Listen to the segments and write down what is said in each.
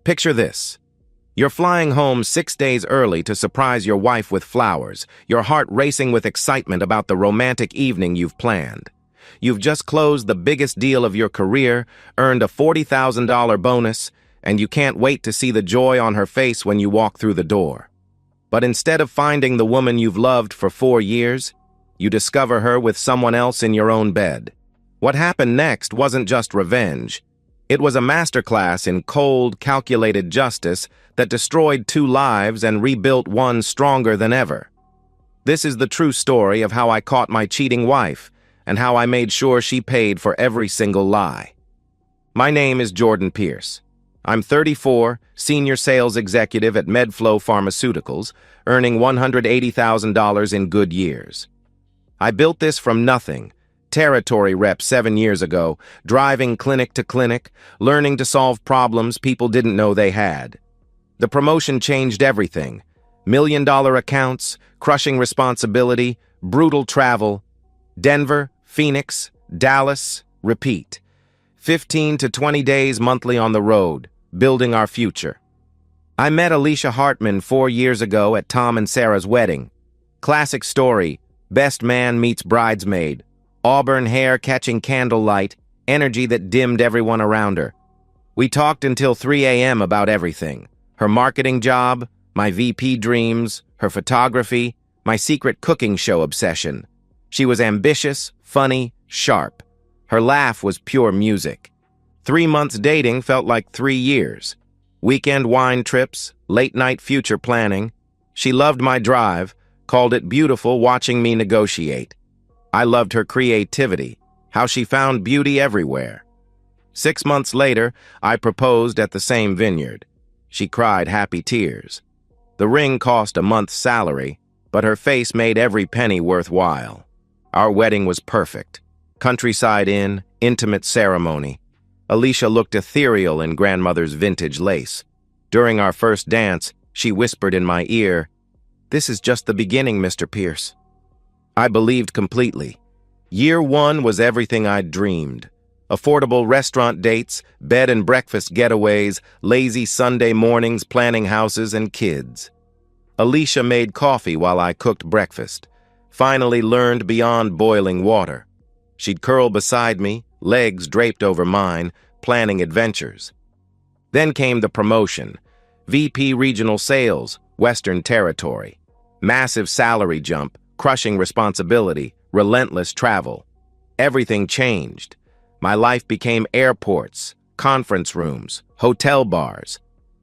Picture this. You're flying home 6 days early to surprise your wife with flowers, your heart racing with excitement about the romantic evening you've planned. You've just closed the biggest deal of your career, earned a $40,000 bonus, and you can't wait to see the joy on her face when you walk through the door. But instead of finding the woman you've loved for 4 years, you discover her with someone else in your own bed. What happened next wasn't just revenge. It was a masterclass in cold, calculated justice that destroyed 2 lives and rebuilt one stronger than ever. This is the true story of how I caught my cheating wife and how I made sure she paid for every single lie. My name is Jordan Pierce. I'm 34, senior sales executive at MedFlow Pharmaceuticals, earning $180,000 in good years. I built this from nothing, territory rep 7 years ago, driving clinic to clinic, learning to solve problems people didn't know they had. The promotion changed everything. $1-million accounts, crushing responsibility, brutal travel. Denver, Phoenix, Dallas, repeat. 15 to 20 days monthly on the road, building our future. I met Alicia Hartman 4 years ago at Tom and Sarah's wedding. Classic story, best man meets bridesmaid. Auburn hair catching candlelight, energy that dimmed everyone around her. We talked until 3 a.m. about everything. Her marketing job, my VP dreams, her photography, my secret cooking show obsession. She was ambitious, funny, sharp. Her laugh was pure music. 3 months dating felt like 3 years. Weekend wine trips, late-night future planning. She loved my drive, called it beautiful watching me negotiate. I loved her creativity, how she found beauty everywhere. 6 months later, I proposed at the same vineyard. She cried happy tears. The ring cost a month's salary, but her face made every penny worthwhile. Our wedding was perfect. Countryside inn, intimate ceremony. Alicia looked ethereal in grandmother's vintage lace. During our first dance, she whispered in my ear, "This is just the beginning, Mr. Pierce." I believed completely. Year 1 was everything I'd dreamed. Affordable restaurant dates, bed and breakfast getaways, lazy Sunday mornings planning houses and kids. Alicia made coffee while I cooked breakfast. Finally learned beyond boiling water. She'd curl beside me, legs draped over mine, planning adventures. Then came the promotion. VP Regional Sales, Western Territory. Massive salary jump, crushing responsibility, relentless travel. Everything changed. My life became airports, conference rooms, hotel bars.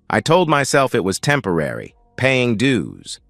I told myself it was temporary, paying dues.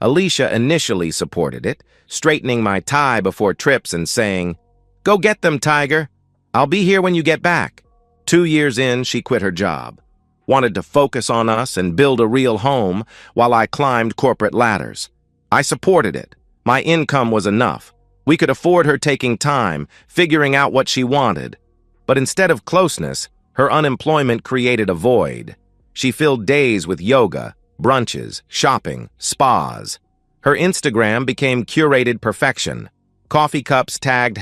Alicia initially supported it, straightening my tie before trips and saying, "Go get them, Tiger. I'll be here when you get back." 2 years in, she quit her job. Wanted to focus on us and build a real home while I climbed corporate ladders. I supported it. My income was enough. We could afford her taking time, figuring out what she wanted. But instead of closeness, her unemployment created a void. She filled days with yoga, brunches, shopping, spas. Her Instagram became curated perfection. Coffee cups tagged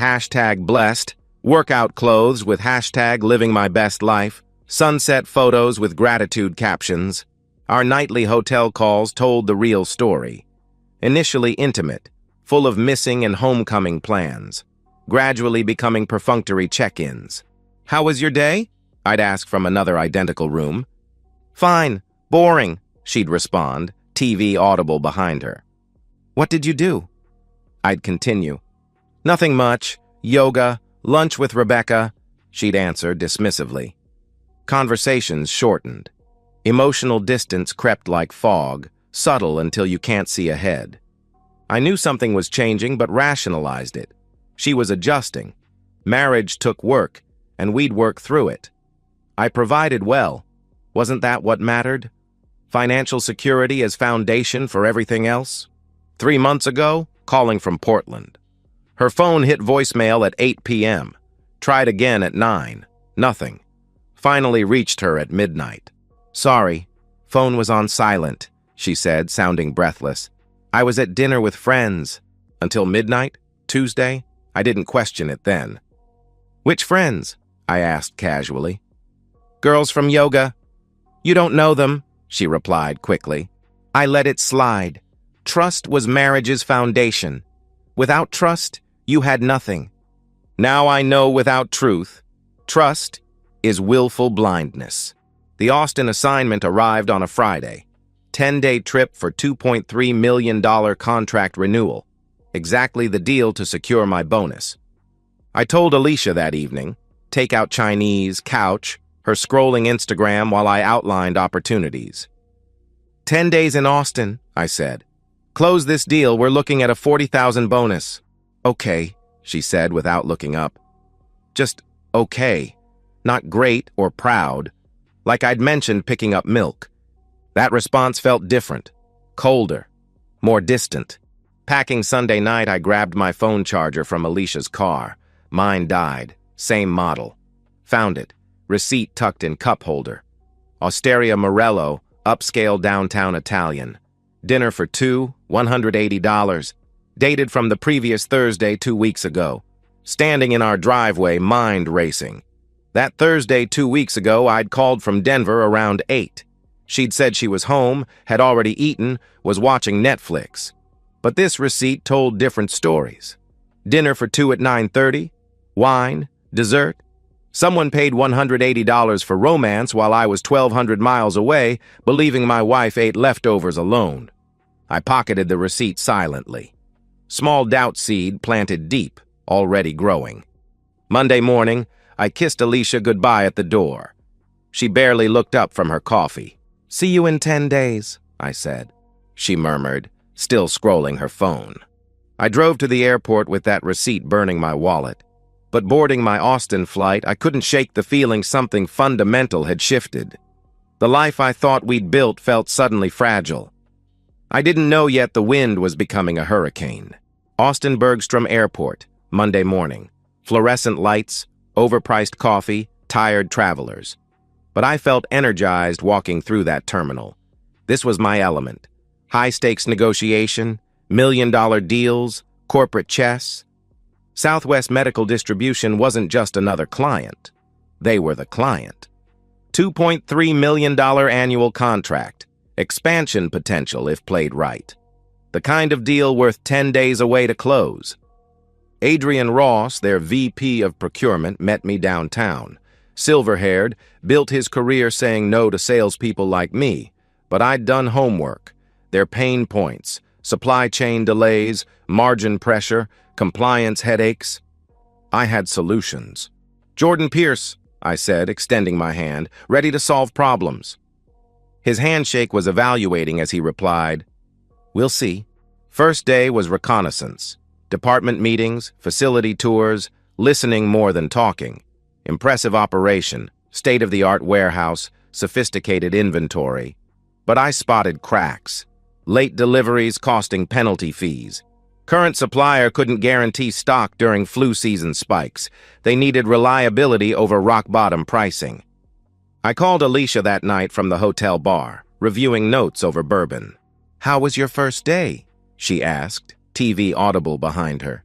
#blessed, workout clothes with #living my best life, sunset photos with gratitude captions. Our nightly hotel calls told the real story. Initially intimate, full of missing and homecoming plans, gradually becoming perfunctory check-ins. "How was your day?" I'd ask from another identical room. "Fine, boring," she'd respond, TV audible behind her. "What did you do?" I'd continue. "Nothing much, yoga, lunch with Rebecca," she'd answer dismissively. Conversations shortened. Emotional distance crept like fog, subtle until you can't see ahead. I knew something was changing but rationalized it. She was adjusting. Marriage took work, and we'd work through it. I provided well. Wasn't that what mattered? Financial security as foundation for everything else? 3 months ago, calling from Portland. Her phone hit voicemail at 8 p.m. Tried again at 9. Nothing. Finally reached her at midnight. "Sorry, phone was on silent," she said, sounding breathless. "I was at dinner with friends." Until midnight? Tuesday? I didn't question it then. "Which friends?" I asked casually. "Girls from yoga." You don't know them, she replied quickly. I let it slide. Trust was marriage's foundation. Without trust, you had nothing. Now I know without truth, trust is willful blindness. The Austin assignment arrived on a Friday. 10-day trip for $2.3 million contract renewal. Exactly the deal to secure my bonus. I told Alicia that evening, take out Chinese, couch, her scrolling Instagram while I outlined opportunities. 10 days in Austin, I said. Close this deal, we're looking at a $40,000 bonus. Okay, she said without looking up. Just okay. Not great or proud. Like I'd mentioned picking up milk. That response felt different. Colder. More distant. Packing Sunday night, I grabbed my phone charger from Alicia's car. Mine died. Same model. Found it. Receipt tucked in cup holder. Osteria Morello, upscale downtown Italian. Dinner for two, $180. Dated from the previous Thursday 2 weeks ago. Standing in our driveway, mind racing. That Thursday 2 weeks ago, I'd called from Denver around 8. She'd said she was home, had already eaten, was watching Netflix. But this receipt told different stories. Dinner for two at 9:30, wine, dessert. Someone paid $180 for romance while I was 1,200 miles away, believing my wife ate leftovers alone. I pocketed the receipt silently. Small doubt seed planted deep, already growing. Monday morning, I kissed Alicia goodbye at the door. She barely looked up from her coffee. See you in 10 days, I said. She murmured, still scrolling her phone. I drove to the airport with that receipt burning my wallet. But boarding my Austin flight, I couldn't shake the feeling something fundamental had shifted. The life I thought we'd built felt suddenly fragile. I didn't know yet the wind was becoming a hurricane. Austin Bergstrom Airport, Monday morning. Fluorescent lights, overpriced coffee, tired travelers. But I felt energized walking through that terminal. This was my element. High-stakes negotiation, million-dollar deals, corporate chess. Southwest Medical Distribution wasn't just another client. They were the client. $2.3 million annual contract. Expansion potential if played right. The kind of deal worth 10 days away to close. Adrian Ross, their VP of procurement, met me downtown. Silver-haired, built his career saying no to salespeople like me, but I'd done homework. Their pain points, supply chain delays, margin pressure, compliance headaches. I had solutions. Jordan Pierce, I said, extending my hand, ready to solve problems. His handshake was evaluating as he replied, We'll see. First day was reconnaissance. Department meetings, facility tours, listening more than talking. Impressive operation, state-of-the-art warehouse, sophisticated inventory. But I spotted cracks. Late deliveries costing penalty fees. Current supplier couldn't guarantee stock during flu season spikes. They needed reliability over rock-bottom pricing. I called Alicia that night from the hotel bar, reviewing notes over bourbon. How was your first day? She asked, TV audible behind her.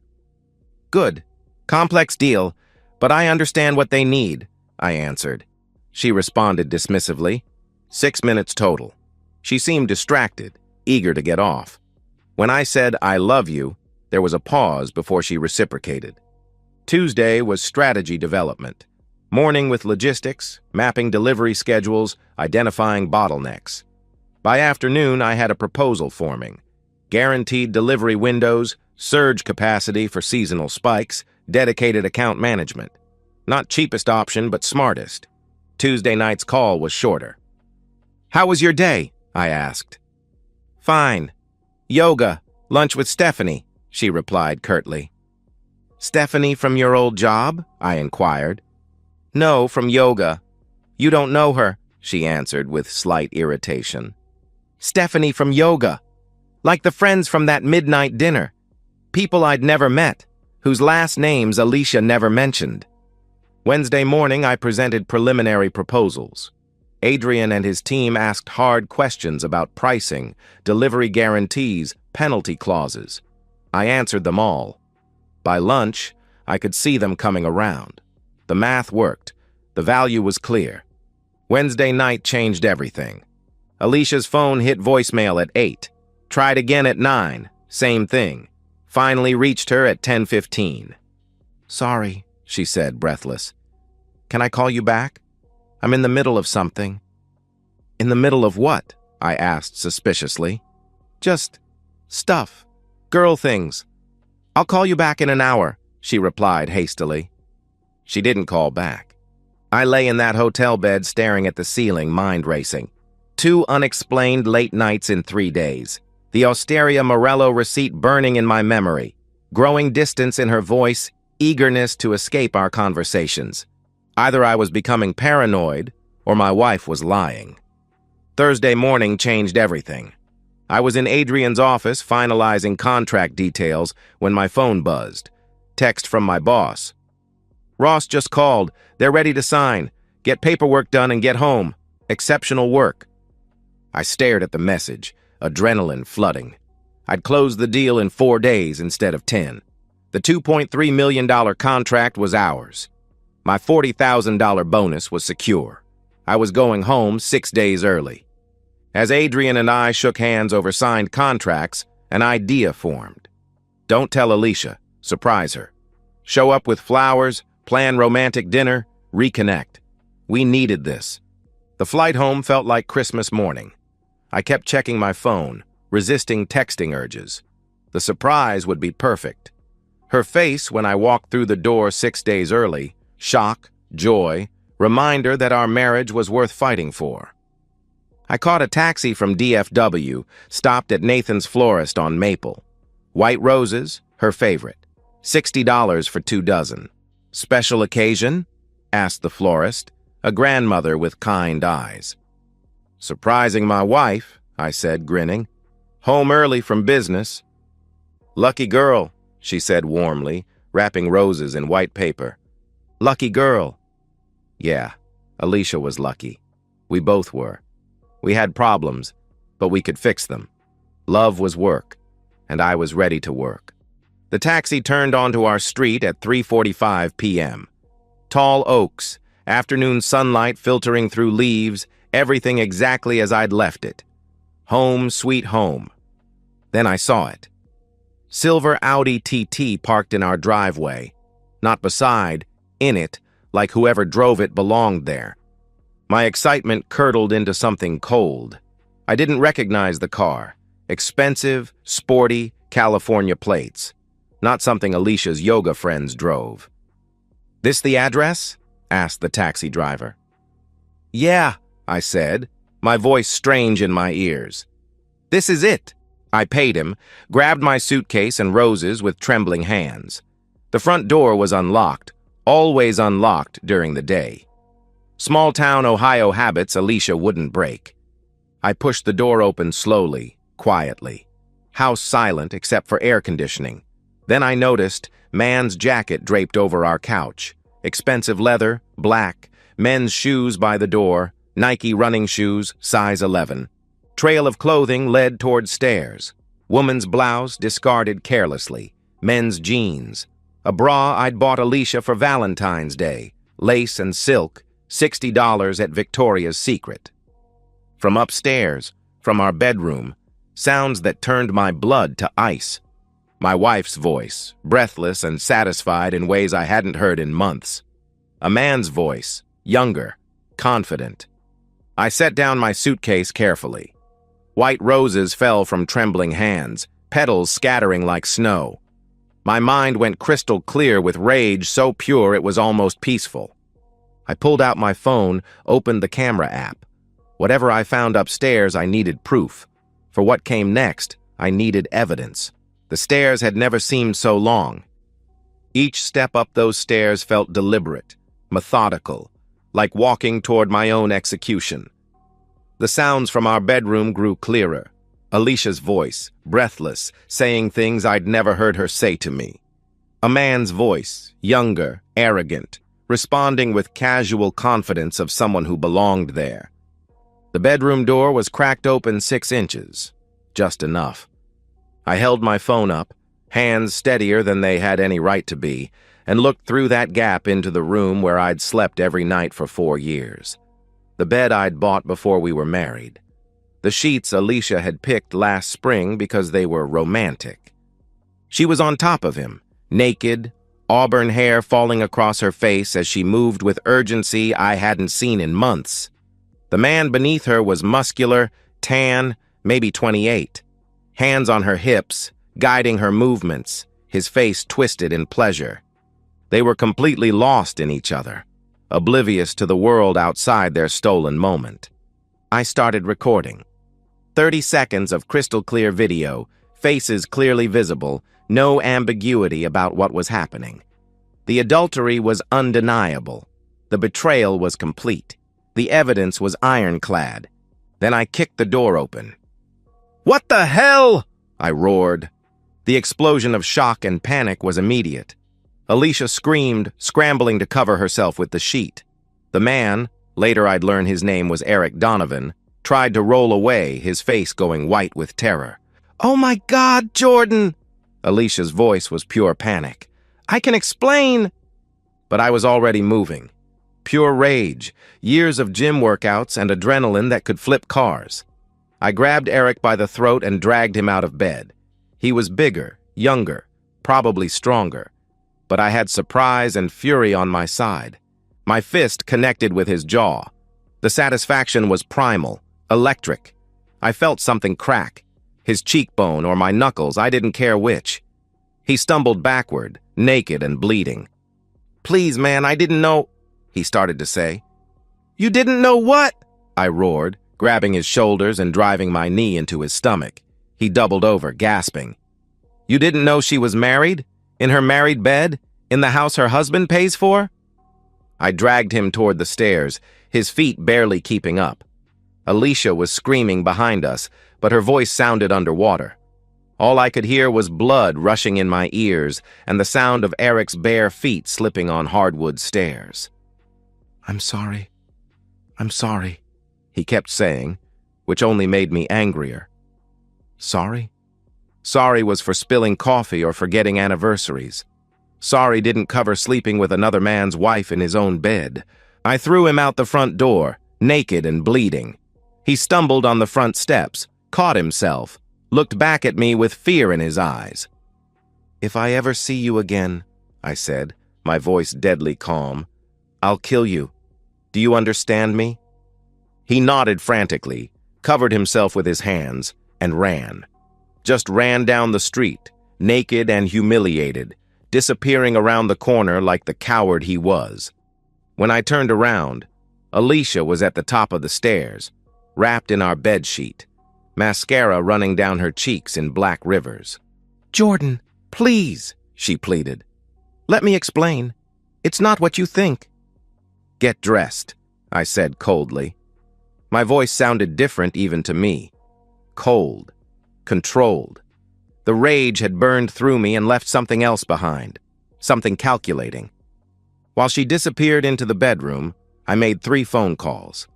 Good. Complex deal, but I understand what they need, I answered. She responded dismissively. 6 minutes total. She seemed distracted, eager to get off. When I said, I love you, there was a pause before she reciprocated. Tuesday was strategy development. Morning with logistics, mapping delivery schedules, identifying bottlenecks. By afternoon, I had a proposal forming. Guaranteed delivery windows, surge capacity for seasonal spikes, dedicated account management. Not cheapest option, but smartest. Tuesday night's call was shorter. How was your day? I asked. Fine. Yoga, lunch with Stephanie, she replied curtly. Stephanie from your old job? I inquired. No, from yoga. You don't know her, she answered with slight irritation. Stephanie from yoga. Like the friends from that midnight dinner. People I'd never met, whose last names Alicia never mentioned. Wednesday morning, I presented preliminary proposals. Adrian and his team asked hard questions about pricing, delivery guarantees, penalty clauses. I answered them all. By lunch, I could see them coming around. The math worked. The value was clear. Wednesday night changed everything. Alicia's phone hit voicemail at 8. Tried again at 9. Same thing. Finally reached her at 10:15. "Sorry," she said, breathless. "Can I call you back? I'm in the middle of something." "In the middle of what?" I asked suspiciously. "Just stuff. Girl things. I'll call you back in an hour," she replied hastily. She didn't call back. I lay in that hotel bed staring at the ceiling, mind racing. 2 unexplained late nights in 3 days. The Osteria Morello receipt burning in my memory. Growing distance in her voice, eagerness to escape our conversations. Either I was becoming paranoid, or my wife was lying. Thursday morning changed everything. I was in Adrian's office finalizing contract details when my phone buzzed. Text from my boss. "Ross just called. They're ready to sign. Get paperwork done and get home. Exceptional work." I stared at the message, adrenaline flooding. I'd closed the deal in 4 days instead of 10. The $2.3 million contract was ours. My $40,000 bonus was secure. I was going home 6 days early. As Adrian and I shook hands over signed contracts, an idea formed. Don't tell Alicia. Surprise her. Show up with flowers, plan romantic dinner, reconnect. We needed this. The flight home felt like Christmas morning. I kept checking my phone, resisting texting urges. The surprise would be perfect. Her face when I walked through the door 6 days early, shock, joy, reminder that our marriage was worth fighting for. I caught a taxi from DFW, stopped at Nathan's Florist on Maple. White roses, her favorite. $60 for 2 dozen. "Special occasion?" asked the florist, a grandmother with kind eyes. "Surprising my wife," I said, grinning. "Home early from business." "Lucky girl," she said warmly, wrapping roses in white paper. "Lucky girl." Yeah, Alicia was lucky. We both were. We had problems, but we could fix them. Love was work, and I was ready to work. The taxi turned onto our street at 3:45 p.m. Tall oaks, afternoon sunlight filtering through leaves, everything exactly as I'd left it. Home, sweet home. Then I saw it. Silver Audi TT parked in our driveway. Not beside, in it, like whoever drove it belonged there. My excitement curdled into something cold. I didn't recognize the car. Expensive, sporty, California plates. Not something Alicia's yoga friends drove. "This the address?" asked the taxi driver. "Yeah," I said, my voice strange in my ears. "This is it." I paid him, grabbed my suitcase and roses with trembling hands. The front door was unlocked, always unlocked during the day. Small-town Ohio habits Alicia wouldn't break. I pushed the door open slowly, quietly. House silent except for air conditioning. Then I noticed man's jacket draped over our couch. Expensive leather, black, men's shoes by the door, Nike running shoes, size 11. Trail of clothing led toward stairs. Woman's blouse discarded carelessly. Men's jeans. A bra I'd bought Alicia for Valentine's Day. Lace and silk. $60 at Victoria's Secret. From upstairs, from our bedroom, sounds that turned my blood to ice. My wife's voice, breathless and satisfied in ways I hadn't heard in months. A man's voice, younger, confident. I set down my suitcase carefully. White roses fell from trembling hands, petals scattering like snow. My mind went crystal clear with rage so pure it was almost peaceful. I pulled out my phone, opened the camera app. Whatever I found upstairs, I needed proof. For what came next, I needed evidence. The stairs had never seemed so long. Each step up those stairs felt deliberate, methodical, like walking toward my own execution. The sounds from our bedroom grew clearer. Alicia's voice, breathless, saying things I'd never heard her say to me. A man's voice, younger, arrogant, responding with casual confidence of someone who belonged there. The bedroom door was cracked open 6 inches, just enough. I held my phone up, hands steadier than they had any right to be, and looked through that gap into the room where I'd slept every night for 4 years. the bed I'd bought before we were married. The sheets Alicia had picked last spring because they were romantic. She was on top of him, naked, auburn hair falling across her face as she moved with urgency I hadn't seen in months. The man beneath her was muscular, tan, maybe 28, hands on her hips, guiding her movements, his face twisted in pleasure. They were completely lost in each other, oblivious to the world outside their stolen moment. I started recording. 30 seconds of crystal-clear video, faces clearly visible, no ambiguity about what was happening. The adultery was undeniable. The betrayal was complete. The evidence was ironclad. Then I kicked the door open. "What the hell?" I roared. The explosion of shock and panic was immediate. Alicia screamed, scrambling to cover herself with the sheet. The man, later I'd learn his name was Eric Donovan, tried to roll away, his face going white with terror. "Oh my God, Jordan!" Alicia's voice was pure panic. "I can explain!" But I was already moving. Pure rage, years of gym workouts and adrenaline that could flip cars. I grabbed Eric by the throat and dragged him out of bed. He was bigger, younger, probably stronger. But I had surprise and fury on my side. My fist connected with his jaw. The satisfaction was primal, electric. I felt something crack. His cheekbone or my knuckles, I didn't care which. He stumbled backward, naked and bleeding. "Please, man, I didn't know," he started to say. "You didn't know what?" I roared, grabbing his shoulders and driving my knee into his stomach. He doubled over, gasping. "You didn't know she was married? In her married bed? In the house her husband pays for?" I dragged him toward the stairs, his feet barely keeping up. Alicia was screaming behind us, but her voice sounded underwater. All I could hear was blood rushing in my ears and the sound of Eric's bare feet slipping on hardwood stairs. I'm sorry," he kept saying, which only made me angrier. Sorry? Sorry was for spilling coffee or forgetting anniversaries. Sorry didn't cover sleeping with another man's wife in his own bed. I threw him out the front door, naked and bleeding. He stumbled on the front steps, caught himself, looked back at me with fear in his eyes. "If I ever see you again," I said, my voice deadly calm, "I'll kill you. Do you understand me?" He nodded frantically, covered himself with his hands, and ran. Just ran down the street, naked and humiliated, disappearing around the corner like the coward he was. When I turned around, Alicia was at the top of the stairs, wrapped in our bedsheet, mascara running down her cheeks in black rivers. "Jordan, please," she pleaded. "Let me explain. It's not what you think." "Get dressed," I said coldly. My voice sounded different even to me. Cold, controlled. The rage had burned through me and left something else behind, something calculating. While she disappeared into the bedroom, I made 3 phone calls.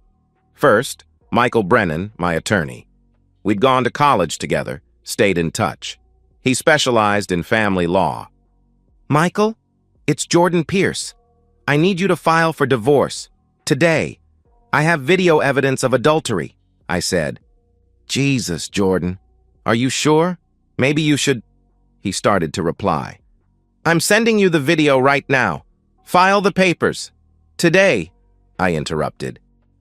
First, Michael Brennan, my attorney. We'd gone to college together, stayed in touch. He specialized in family law. "Michael, it's Jordan Pierce. I need you to file for divorce. Today. I have video evidence of adultery," I said. "Jesus, Jordan. Are you sure? Maybe you should—" He started to reply. "I'm sending you the video right now. File the papers. Today," I interrupted.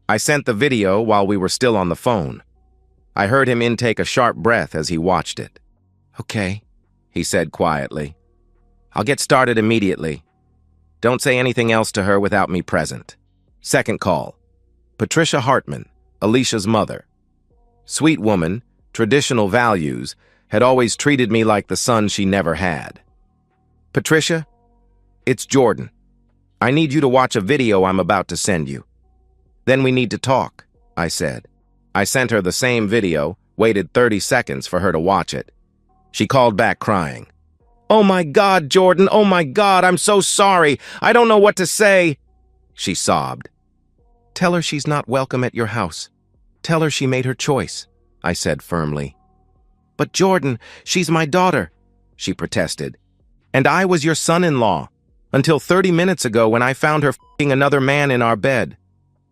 I sent the video while we were still on the phone. I heard him intake a sharp breath as he watched it. "Okay," he said quietly. "I'll get started immediately. Don't say anything else to her without me present." Second call. Patricia Hartman, Alicia's mother. Sweet woman, traditional values, had always treated me like the son she never had. "Patricia, it's Jordan. I need you to watch a video I'm about to send you. Then we need to talk," I said. I sent her the same video, waited 30 seconds for her to watch it. She called back crying. "Oh my God, Jordan, oh my God, I'm so sorry. I don't know what to say," she sobbed. "Tell her she's not welcome at your house. Tell her she made her choice," I said firmly. "But Jordan, she's my daughter," she protested. "And I was your son-in-law, until 30 minutes ago when I found her f***ing another man in our bed.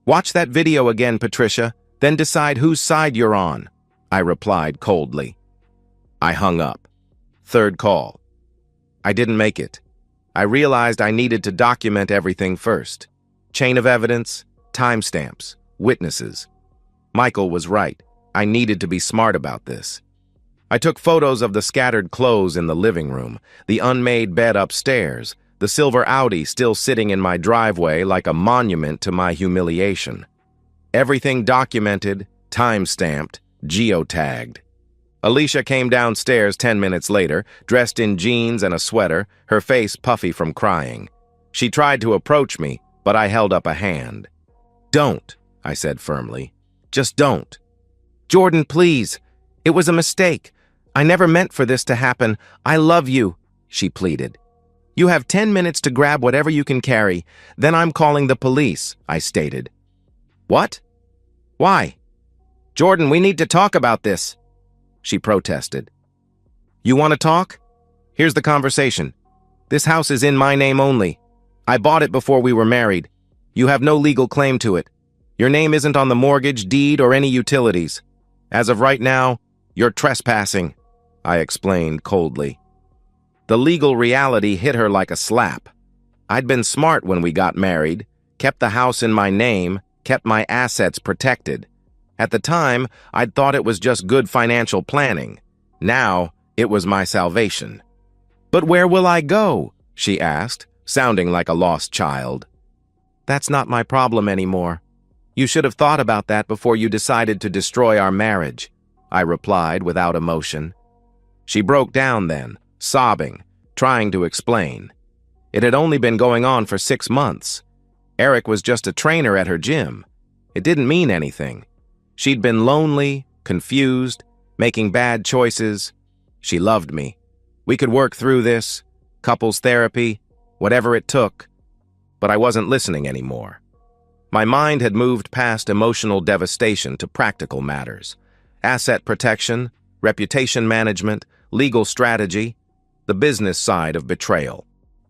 Watch that video again, Patricia, then decide whose side you're on, I replied coldly. I hung up. Third call. I didn't make it. I realized I needed to document everything first. Chain of evidence, timestamps, witnesses. Michael was right. I needed to be smart about this. I took photos of the scattered clothes in the living room, the unmade bed upstairs, the silver Audi still sitting in my driveway like a monument to my humiliation. Everything documented, time-stamped, geotagged. Alicia came downstairs 10 minutes later, dressed in jeans and a sweater, her face puffy from crying. She tried to approach me, but I held up a hand. "Don't," I said firmly. "Just don't." "Jordan, please. It was a mistake. I never meant for this to happen. I love you," she pleaded. "You have 10 minutes to grab whatever you can carry. Then I'm calling the police," I stated. "What? Why?" "Jordan, we need to talk about this," she protested. "You want to talk? Here's the conversation. This house is in my name only. I bought it before we were married. You have no legal claim to it. Your name isn't on the mortgage, deed, or any utilities. As of right now, you're trespassing," I explained coldly. The legal reality hit her like a slap. I'd been smart when we got married, kept the house in my name, kept my assets protected. At the time, I'd thought it was just good financial planning. Now, it was my salvation. "But where will I go?" she asked, sounding like a lost child. "That's not my problem anymore. You should have thought about that before you decided to destroy our marriage," I replied without emotion. She broke down then, sobbing, trying to explain. It had only been going on for 6 months. Eric was just a trainer at her gym. It didn't mean anything. She'd been lonely, confused, making bad choices. She loved me. We could work through this, couples therapy, whatever it took. But I wasn't listening anymore. My mind had moved past emotional devastation to practical matters. Asset protection, reputation management, legal strategy, the business side of betrayal.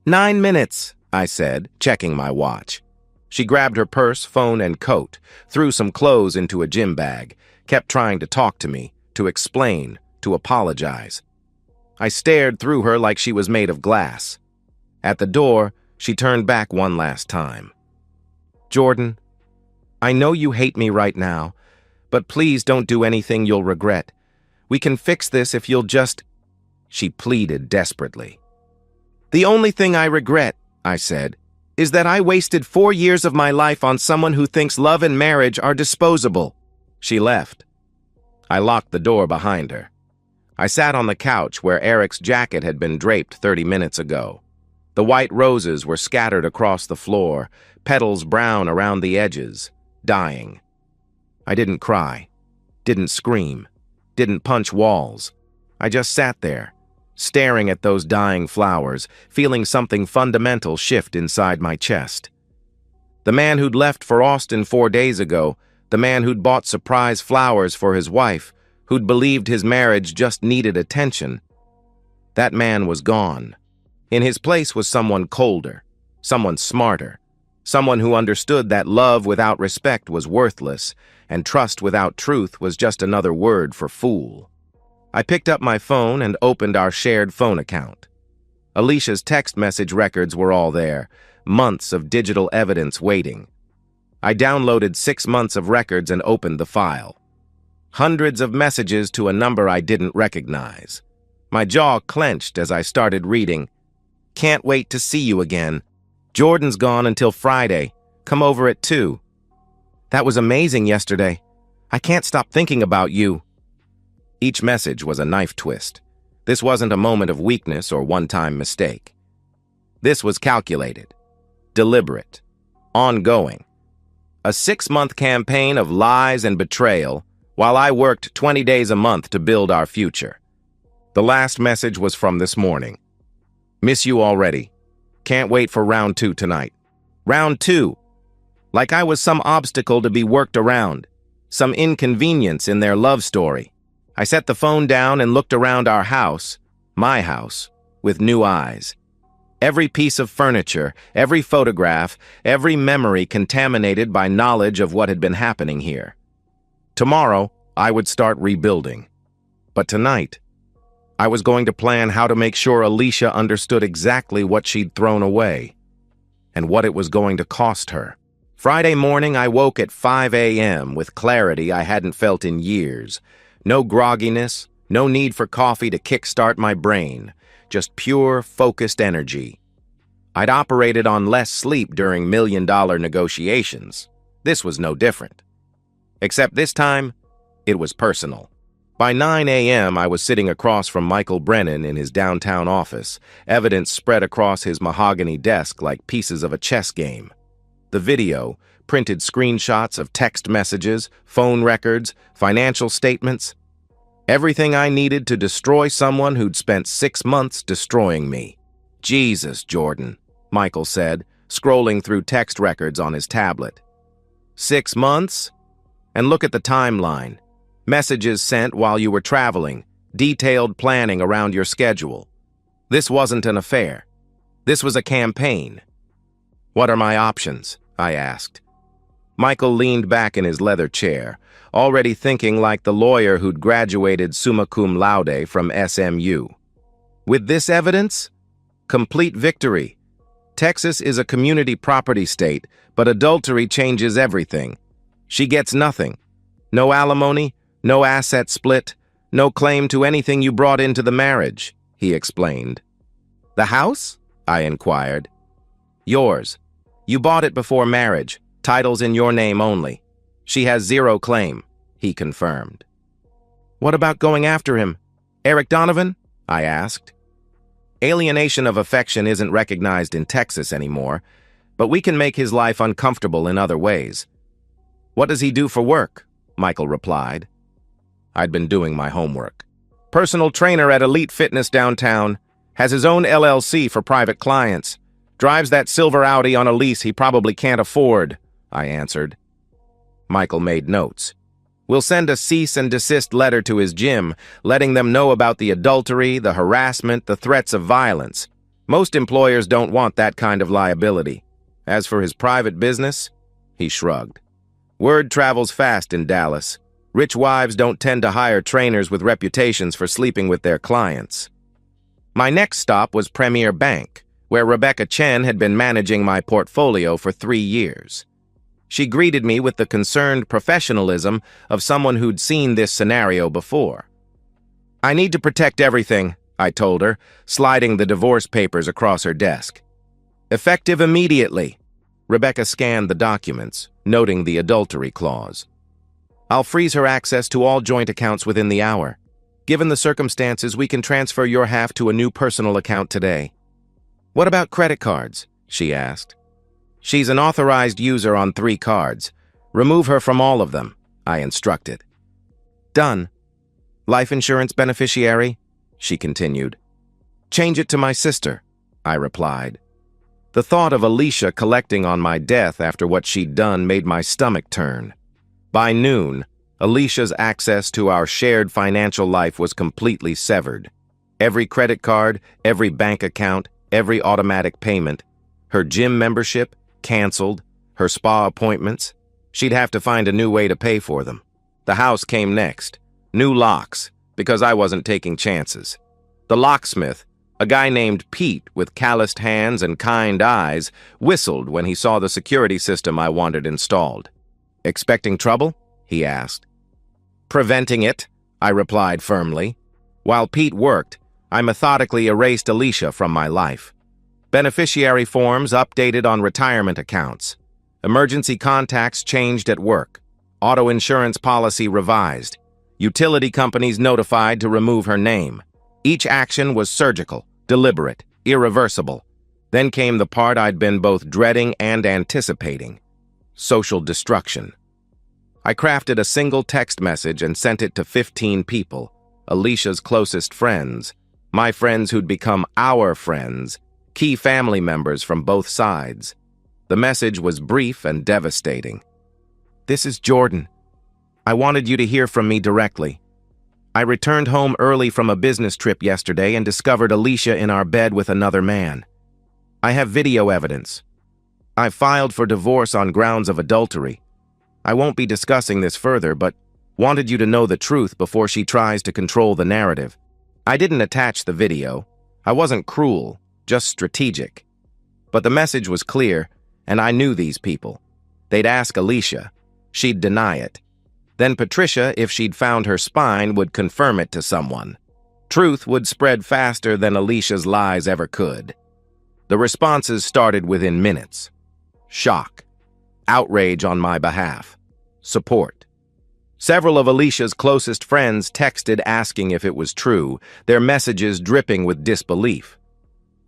9 minutes, I said, checking my watch. She grabbed her purse, phone, and coat, threw some clothes into a gym bag, kept trying to talk to me, to explain, to apologize. I stared through her like she was made of glass. At the door, she turned back one last time. "Jordan, I know you hate me right now, but please don't do anything you'll regret. We can fix this if you'll just—" She pleaded desperately. "The only thing I regret," I said, "is that I wasted 4 years of my life on someone who thinks love and marriage are disposable." She left. I locked the door behind her. I sat on the couch where Eric's jacket had been draped 30 minutes ago. The white roses were scattered across the floor, petals brown around the edges, dying. I didn't cry, didn't scream, didn't punch walls. I just sat there, staring at those dying flowers, feeling something fundamental shift inside my chest. The man who'd left for Austin 4 days ago, the man who'd bought surprise flowers for his wife, who'd believed his marriage just needed attention, that man was gone. In his place was someone colder, someone smarter, someone who understood that love without respect was worthless, and trust without truth was just another word for fool. I picked up my phone and opened our shared phone account. Alicia's text message records were all there, months of digital evidence waiting. I downloaded 6 months of records and opened the file. Hundreds of messages to a number I didn't recognize. My jaw clenched as I started reading. "Can't wait to see you again. Jordan's gone until Friday. Come over at 2. That was amazing yesterday. I can't stop thinking about you." Each message was a knife twist. This wasn't a moment of weakness or one-time mistake. This was calculated, deliberate, ongoing. A 6-month campaign of lies and betrayal while I worked 20 days a month to build our future. The last message was from this morning. "Miss you already. Can't wait for round 2 tonight." Round 2. Like I was some obstacle to be worked around, some inconvenience in their love story. I set the phone down and looked around our house, my house, with new eyes. Every piece of furniture, every photograph, every memory contaminated by knowledge of what had been happening here. Tomorrow, I would start rebuilding. But tonight, I was going to plan how to make sure Alicia understood exactly what she'd thrown away and what it was going to cost her. Friday morning, I woke at 5 a.m. with clarity I hadn't felt in years. No grogginess, no need for coffee to kickstart my brain. Just pure, focused energy. I'd operated on less sleep during million-dollar negotiations. This was no different. Except this time, it was personal. By 9 a.m., I was sitting across from Michael Brennan in his downtown office, evidence spread across his mahogany desk like pieces of a chess game. The video, printed screenshots of text messages, phone records, financial statements, everything I needed to destroy someone who'd spent 6 months destroying me. Jesus, Jordan, Michael said, scrolling through text records on his tablet. 6 months? And look at the timeline. Messages sent while you were traveling, detailed planning around your schedule. This wasn't an affair. This was a campaign. What are my options? I asked. Michael leaned back in his leather chair, already thinking like the lawyer who'd graduated summa cum laude from SMU. With this evidence? Complete victory. Texas is a community property state, but adultery changes everything. She gets nothing. No alimony, no asset split, no claim to anything you brought into the marriage, he explained. The house? I inquired. Yours. You bought it before marriage. Title's in your name only. She has zero claim, he confirmed. What about going after him? Eric Donovan? I asked. Alienation of affection isn't recognized in Texas anymore, but we can make his life uncomfortable in other ways. What does he do for work? Michael replied. I'd been doing my homework. Personal trainer at Elite Fitness downtown, has his own LLC for private clients, drives that silver Audi on a lease he probably can't afford, I answered. Michael made notes. We'll send a cease and desist letter to his gym, letting them know about the adultery, the harassment, the threats of violence. Most employers don't want that kind of liability. As for his private business, he shrugged. Word travels fast in Dallas. Rich wives don't tend to hire trainers with reputations for sleeping with their clients. My next stop was Premier Bank, where Rebecca Chen had been managing my portfolio for 3 years. She greeted me with the concerned professionalism of someone who'd seen this scenario before. I need to protect everything, I told her, sliding the divorce papers across her desk. Effective immediately. Rebecca scanned the documents, noting the adultery clause. I'll freeze her access to all joint accounts within the hour. Given the circumstances, we can transfer your half to a new personal account today. What about credit cards? She asked. She's an authorized user on 3 cards. Remove her from all of them, I instructed. Done. Life insurance beneficiary? She continued. Change it to my sister, I replied. The thought of Alicia collecting on my death after what she'd done made my stomach turn. By noon, Alicia's access to our shared financial life was completely severed. Every credit card, every bank account, every automatic payment, her gym membership, canceled, her spa appointments. She'd have to find a new way to pay for them. The house came next. New locks, because I wasn't taking chances. The locksmith, a guy named Pete with calloused hands and kind eyes, whistled when he saw the security system I wanted installed. Expecting trouble? He asked. Preventing it, I replied firmly. While Pete worked, I methodically erased Alicia from my life. Beneficiary forms updated on retirement accounts. Emergency contacts changed at work. Auto insurance policy revised. Utility companies notified to remove her name. Each action was surgical, deliberate, irreversible. Then came the part I'd been both dreading and anticipating. Social destruction. I crafted a single text message and sent it to 15 people, Alicia's closest friends, my friends who'd become our friends, key family members from both sides. The message was brief and devastating. This is Jordan. I wanted you to hear from me directly. I returned home early from a business trip yesterday and discovered Alicia in our bed with another man. I have video evidence. I filed for divorce on grounds of adultery. I won't be discussing this further, but wanted you to know the truth before she tries to control the narrative. I didn't attach the video. I wasn't cruel, just strategic. But the message was clear, and I knew these people. They'd ask Alicia. She'd deny it. Then Patricia, if she'd found her spine, would confirm it to someone. Truth would spread faster than Alicia's lies ever could. The responses started within minutes. Shock. Outrage on my behalf. Support. Several of Alicia's closest friends texted asking if it was true, their messages dripping with disbelief.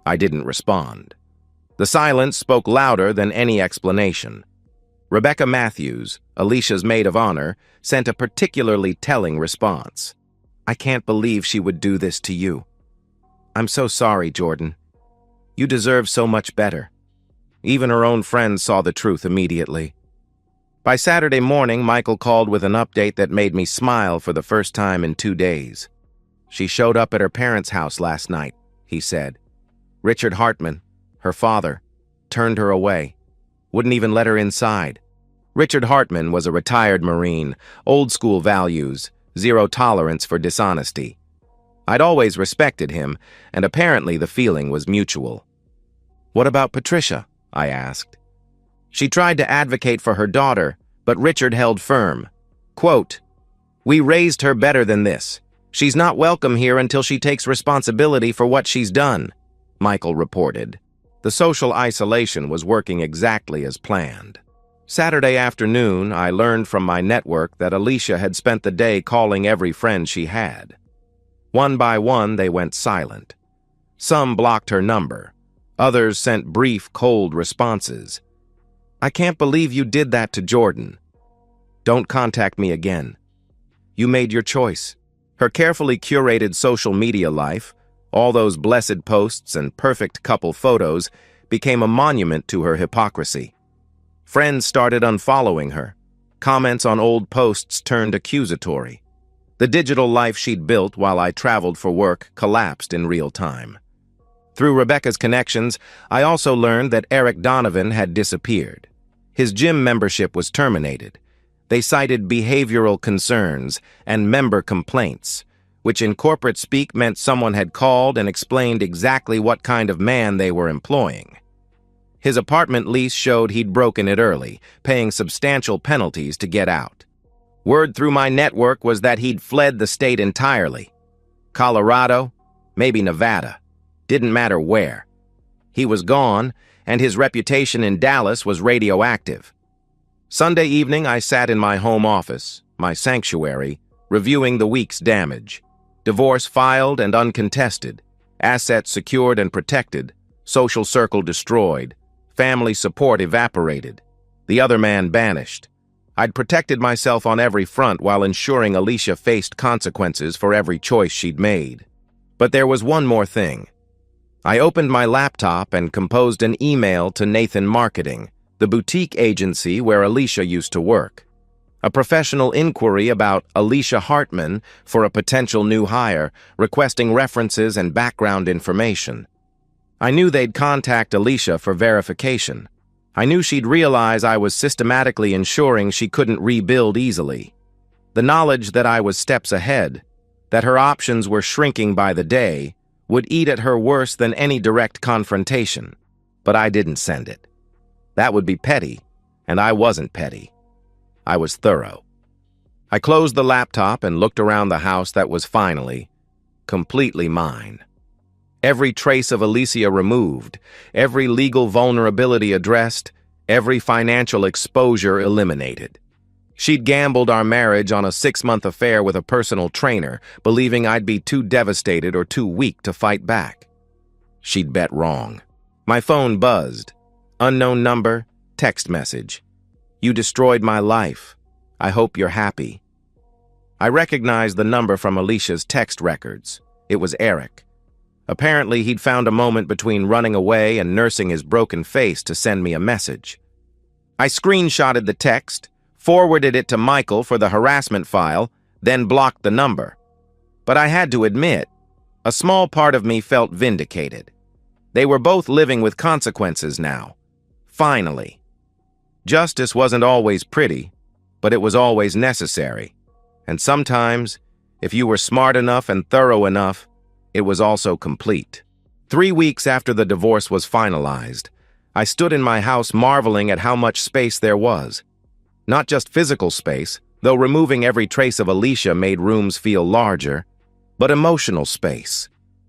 I didn't respond. The silence spoke louder than any explanation. Rebecca Matthews, Alicia's maid of honor, sent a particularly telling response. I can't believe she would do this to you. I'm so sorry, Jordan. You deserve so much better. Even her own friends saw the truth immediately. By Saturday morning, Michael called with an update that made me smile for the first time in 2 days. She showed up at her parents' house last night, he said. Richard Hartman, her father, turned her away. Wouldn't even let her inside. Richard Hartman was a retired Marine, old-school values, zero tolerance for dishonesty. I'd always respected him, and apparently the feeling was mutual. What about Patricia? I asked. She tried to advocate for her daughter, but Richard held firm. Quote, We raised her better than this. She's not welcome here until she takes responsibility for what she's done, Michael reported. The social isolation was working exactly as planned. Saturday afternoon, I learned from my network that Alicia had spent the day calling every friend she had. One by one, they went silent. Some blocked her number. Others sent brief, cold responses. I can't believe you did that to Jordan. Don't contact me again. You made your choice. Her carefully curated social media life, all those blessed posts and perfect couple photos, became a monument to her hypocrisy. Friends started unfollowing her. Comments on old posts turned accusatory. The digital life she'd built while I traveled for work collapsed in real time. Through Rebecca's connections, I also learned that Eric Donovan had disappeared. His gym membership was terminated. They cited behavioral concerns and member complaints, which in corporate speak meant someone had called and explained exactly what kind of man they were employing. His apartment lease showed he'd broken it early, paying substantial penalties to get out. Word through my network was that he'd fled the state entirely. Colorado, maybe Nevada. Didn't matter where. He was gone, and his reputation in Dallas was radioactive. Sunday evening, I sat in my home office, my sanctuary, reviewing the week's damage. Divorce filed and uncontested, assets secured and protected, social circle destroyed, family support evaporated, the other man banished. I'd protected myself on every front while ensuring Alicia faced consequences for every choice she'd made. But there was one more thing. I opened my laptop and composed an email to Nathan Marketing, the boutique agency where Alicia used to work. A professional inquiry about Alicia Hartman for a potential new hire, requesting references and background information. I knew they'd contact Alicia for verification. I knew she'd realize I was systematically ensuring she couldn't rebuild easily. The knowledge that I was steps ahead, that her options were shrinking by the day, would eat at her worse than any direct confrontation. But I didn't send it. That would be petty, and I wasn't petty. I was thorough. I closed the laptop and looked around the house that was finally, completely mine. Every trace of Alicia removed, every legal vulnerability addressed, every financial exposure eliminated. She'd gambled our marriage on a 6-month affair with a personal trainer, believing I'd be too devastated or too weak to fight back. She'd bet wrong. My phone buzzed. Unknown number, text message. You destroyed my life. I hope you're happy. I recognized the number from Alicia's text records. It was Eric. Apparently, he'd found a moment between running away and nursing his broken face to send me a message. I screenshotted the text, forwarded it to Michael for the harassment file, then blocked the number. But I had to admit, a small part of me felt vindicated. They were both living with consequences now. Finally. Justice wasn't always pretty, but it was always necessary. And sometimes, if you were smart enough and thorough enough, it was also complete. 3 weeks after the divorce was finalized, I stood in my house marveling at how much space there was. Not just physical space, though removing every trace of Alicia made rooms feel larger, but emotional space,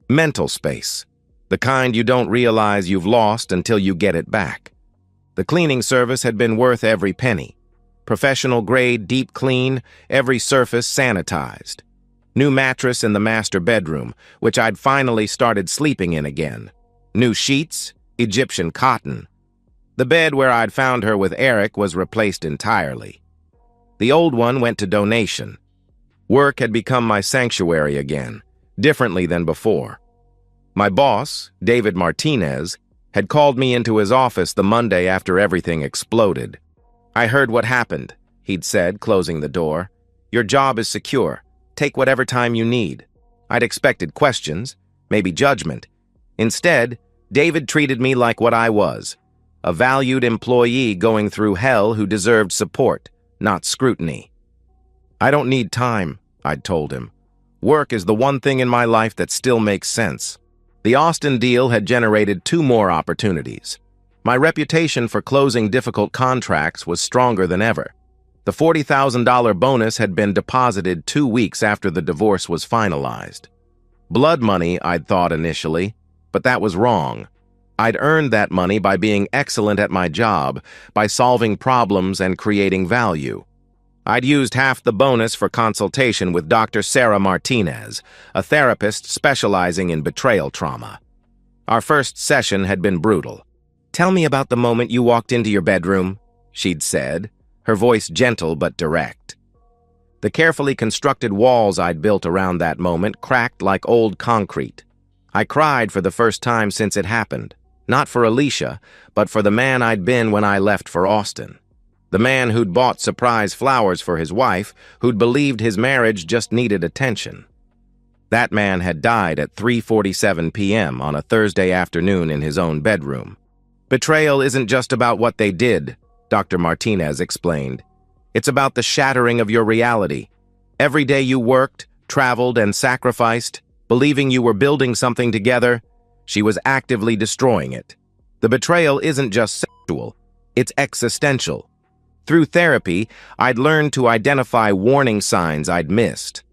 mental space, the kind you don't realize you've lost until you get it back. The cleaning service had been worth every penny. Professional-grade, deep clean, every surface sanitized. New mattress in the master bedroom, which I'd finally started sleeping in again. New sheets, Egyptian cotton. The bed where I'd found her with Eric was replaced entirely. The old one went to donation. Work had become my sanctuary again, differently than before. My boss, David Martinez, had called me into his office the Monday after everything exploded. "I heard what happened," he'd said, closing the door. "Your job is secure. Take whatever time you need." I'd expected questions, maybe judgment. Instead, David treated me like what I was, a valued employee going through hell who deserved support, not scrutiny. "I don't need time," I'd told him. "Work is the one thing in my life that still makes sense." The Austin deal had generated 2 more opportunities. My reputation for closing difficult contracts was stronger than ever. The $40,000 bonus had been deposited 2 weeks after the divorce was finalized. Blood money, I'd thought initially, but that was wrong. I'd earned that money by being excellent at my job, by solving problems and creating value. I'd used half the bonus for consultation with Dr. Sarah Martinez, a therapist specializing in betrayal trauma. Our first session had been brutal. "Tell me about the moment you walked into your bedroom," she'd said, her voice gentle but direct. The carefully constructed walls I'd built around that moment cracked like old concrete. I cried for the first time since it happened, not for Alicia, but for the man I'd been when I left for Austin. The man who'd bought surprise flowers for his wife, who'd believed his marriage just needed attention. That man had died at 3:47 p.m. on a Thursday afternoon in his own bedroom. "Betrayal isn't just about what they did," Dr. Martinez explained. "It's about the shattering of your reality. Every day you worked, traveled, and sacrificed, believing you were building something together, she was actively destroying it. The betrayal isn't just sexual, it's existential. Through therapy, I'd learned to identify warning signs I'd missed.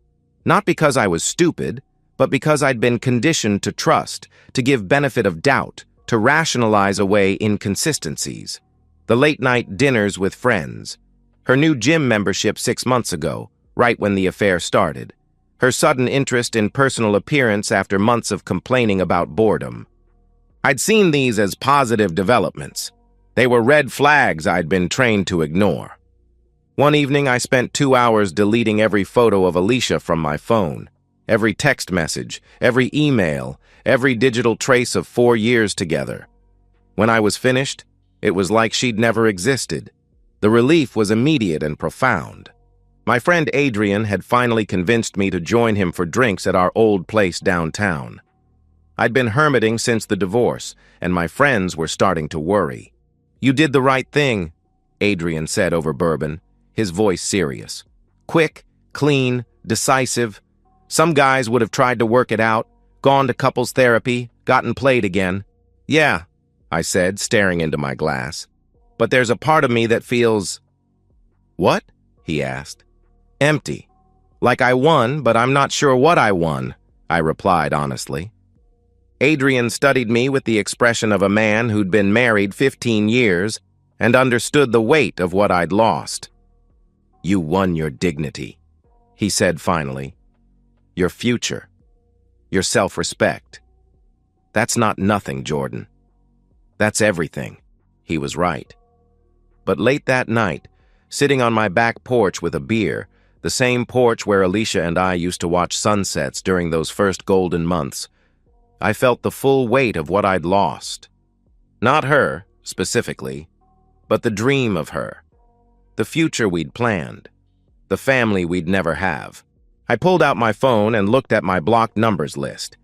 Not because I was stupid, but because I'd been conditioned to trust, to give benefit of doubt, to rationalize away inconsistencies. The late-night dinners with friends. Her new gym membership 6 months ago, right when the affair started. Her sudden interest in personal appearance after months of complaining about boredom. I'd seen these as positive developments. They were red flags I'd been trained to ignore. One evening, I spent 2 hours deleting every photo of Alicia from my phone, every text message, every email, every digital trace of 4 years together. When I was finished, it was like she'd never existed. The relief was immediate and profound. My friend Adrian had finally convinced me to join him for drinks at our old place downtown. I'd been hermiting since the divorce, and my friends were starting to worry. "You did the right thing," Adrian said over bourbon, his voice serious. "Quick, clean, decisive. Some guys would have tried to work it out, gone to couples therapy, gotten played again." "Yeah," I said, staring into my glass. "But there's a part of me that feels—" "What?" he asked. "Empty. Like I won, but I'm not sure what I won," I replied honestly. Adrian studied me with the expression of a man who'd been married 15 years and understood the weight of what I'd lost. "You won your dignity," he said finally. "Your future. Your self-respect. That's not nothing, Jordan. That's everything." He was right. But late that night, sitting on my back porch with a beer, the same porch where Alicia and I used to watch sunsets during those first golden months, I felt the full weight of what I'd lost. Not her, specifically, but the dream of her. The future we'd planned. The family we'd never have. I pulled out my phone and looked at my blocked numbers list.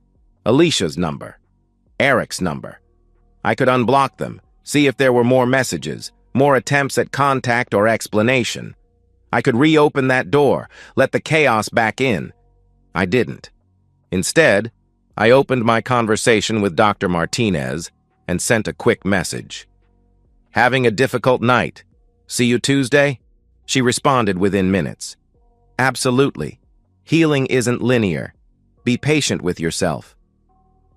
Alicia's number. Eric's number. I could unblock them, see if there were more messages, more attempts at contact or explanation. I could reopen that door, let the chaos back in. I didn't. Instead, I opened my conversation with Dr. Martinez and sent a quick message. "Having a difficult night. See you Tuesday?" She responded within minutes. "Absolutely. Healing isn't linear. Be patient with yourself."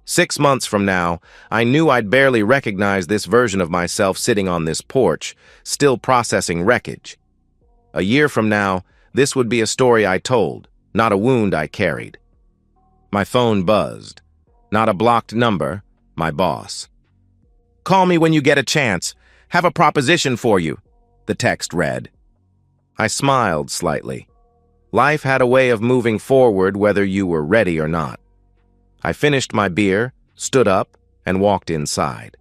6 months from now, I knew I'd barely recognize this version of myself sitting on this porch, still processing wreckage. A year from now, this would be a story I told, not a wound I carried. My phone buzzed. Not a blocked number, my boss. "Call me when you get a chance. Have a proposition for you," the text read. I smiled slightly. Life had a way of moving forward whether you were ready or not. I finished my beer, stood up, and walked inside.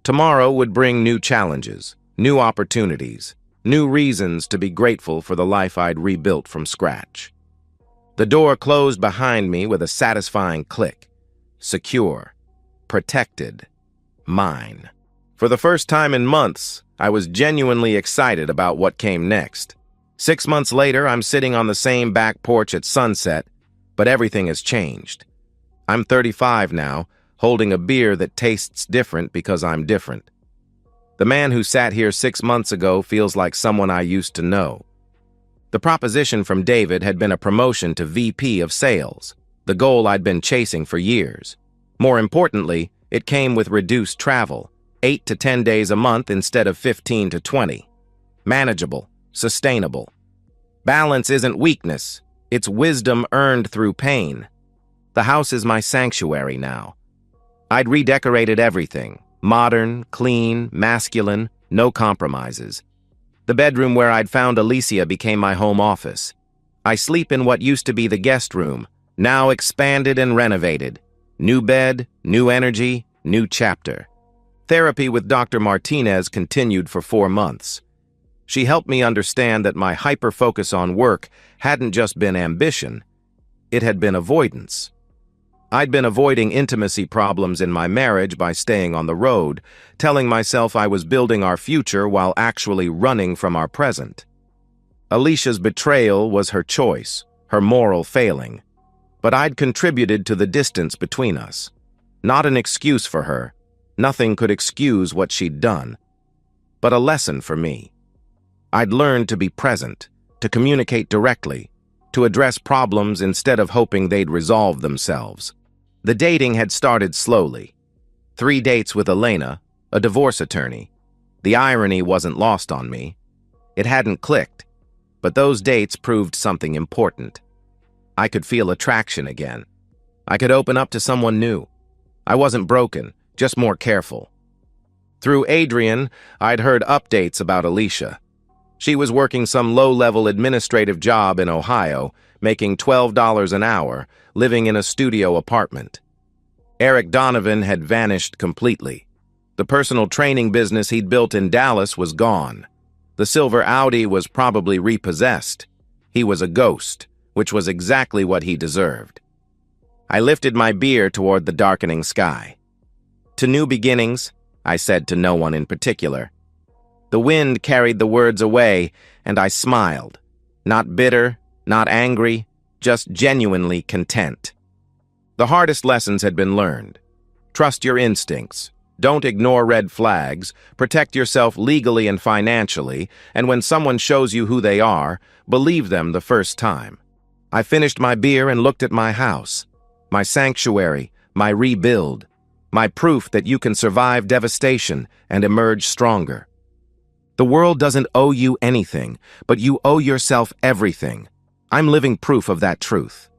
Tomorrow would bring new challenges, new opportunities, new reasons to be grateful for the life I'd rebuilt from scratch. The door closed behind me with a satisfying click. Secure. Protected. Mine. For the first time in months, I was genuinely excited about what came next. 6 months later, I'm sitting on the same back porch at sunset, but everything has changed. I'm 35 now, holding a beer that tastes different because I'm different. The man who sat here 6 months ago feels like someone I used to know. The proposition from David had been a promotion to VP of Sales, the goal I'd been chasing for years. More importantly, it came with reduced travel, 8 to 10 days a month instead of 15 to 20. Manageable, sustainable. Balance isn't weakness, it's wisdom earned through pain. The house is my sanctuary now. I'd redecorated everything. Modern, clean, masculine, no compromises. The bedroom where I'd found Alicia became my home office. I sleep in what used to be the guest room, now expanded and renovated. New bed, new energy, new chapter. Therapy with Dr. Martinez continued for 4 months. She helped me understand that my hyper-focus on work hadn't just been ambition, it had been avoidance. I'd been avoiding intimacy problems in my marriage by staying on the road, telling myself I was building our future while actually running from our present. Alicia's betrayal was her choice, her moral failing. But I'd contributed to the distance between us. Not an excuse for her. Nothing could excuse what she'd done. But a lesson for me. I'd learned to be present, to communicate directly, to address problems instead of hoping they'd resolve themselves. The dating had started slowly. 3 dates with Elena, a divorce attorney. The irony wasn't lost on me. It hadn't clicked, but those dates proved something important. I could feel attraction again. I could open up to someone new. I wasn't broken, just more careful. Through Adrian, I'd heard updates about Alicia. She was working some low-level administrative job in Ohio, making $12 an hour, living in a studio apartment. Eric Donovan had vanished completely. The personal training business he'd built in Dallas was gone. The silver Audi was probably repossessed. He was a ghost, which was exactly what he deserved. I lifted my beer toward the darkening sky. "To new beginnings," I said to no one in particular. The wind carried the words away, and I smiled. Not bitter, not angry, just genuinely content. The hardest lessons had been learned. Trust your instincts. Don't ignore red flags. Protect yourself legally and financially, and when someone shows you who they are, believe them the first time. I finished my beer and looked at my house. My sanctuary, my rebuild, my proof that you can survive devastation and emerge stronger. The world doesn't owe you anything, but you owe yourself everything. I'm living proof of that truth.